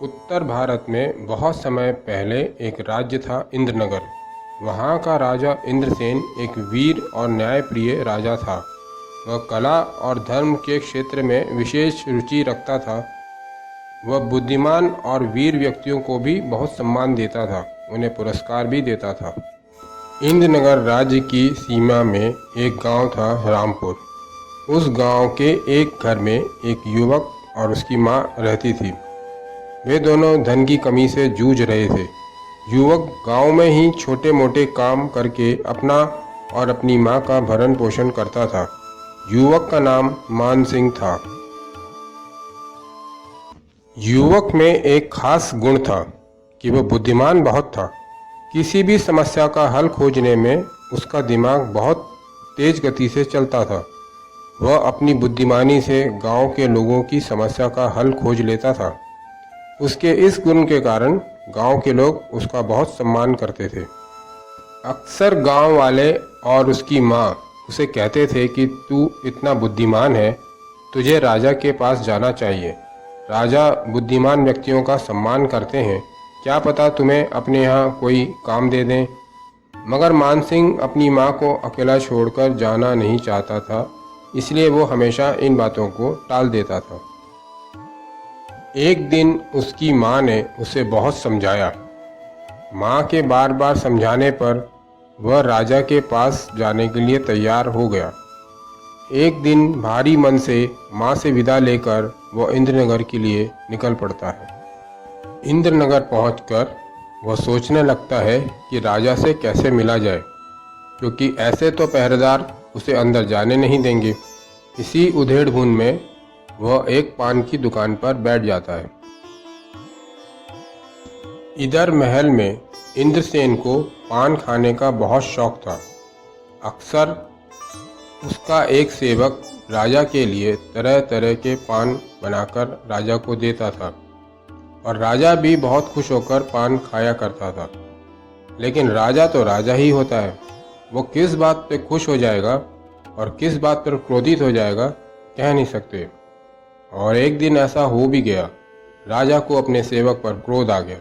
उत्तर भारत में बहुत समय पहले एक राज्य था इंद्रनगर। वहाँ का राजा इंद्रसेन एक वीर और न्यायप्रिय राजा था। वह कला और धर्म के क्षेत्र में विशेष रुचि रखता था। वह बुद्धिमान और वीर व्यक्तियों को भी बहुत सम्मान देता था, उन्हें पुरस्कार भी देता था। इंद्रनगर राज्य की सीमा में एक गांव था रामपुर। उस गांव के एक घर में एक युवक और उसकी माँ रहती थी। वे दोनों धन की कमी से जूझ रहे थे। युवक गांव में ही छोटे मोटे काम करके अपना और अपनी मां का भरण पोषण करता था। युवक का नाम मान सिंह था। युवक में एक खास गुण था कि वह बुद्धिमान बहुत था। किसी भी समस्या का हल खोजने में उसका दिमाग बहुत तेज गति से चलता था। वह अपनी बुद्धिमानी से गांव के लोगों की समस्या का हल खोज लेता था। उसके इस गुण के कारण गांव के लोग उसका बहुत सम्मान करते थे। अक्सर गांव वाले और उसकी माँ उसे कहते थे कि तू इतना बुद्धिमान है, तुझे राजा के पास जाना चाहिए। राजा बुद्धिमान व्यक्तियों का सम्मान करते हैं, क्या पता तुम्हें अपने यहाँ कोई काम दे दें। मगर मान सिंह अपनी माँ को अकेला छोड़कर जाना नहीं चाहता था, इसलिए वो हमेशा इन बातों को टाल देता था। एक दिन उसकी माँ ने उसे बहुत समझाया। माँ के बार बार समझाने पर वह राजा के पास जाने के लिए तैयार हो गया। एक दिन भारी मन से माँ से विदा लेकर वह इंद्रनगर के लिए निकल पड़ता है। इंद्रनगर पहुंचकर वह सोचने लगता है कि राजा से कैसे मिला जाए, क्योंकि ऐसे तो पहरेदार उसे अंदर जाने नहीं देंगे। इसी उधेड़-बुन में वह एक पान की दुकान पर बैठ जाता है। इधर महल में इंद्रसेन को पान खाने का बहुत शौक था। अक्सर उसका एक सेवक राजा के लिए तरह तरह के पान बनाकर राजा को देता था और राजा भी बहुत खुश होकर पान खाया करता था। लेकिन राजा तो राजा ही होता है, वो किस बात पे खुश हो जाएगा और किस बात पर क्रोधित हो जाएगा कह नहीं सकते। और एक दिन ऐसा हो भी गया, राजा को अपने सेवक पर क्रोध आ गया।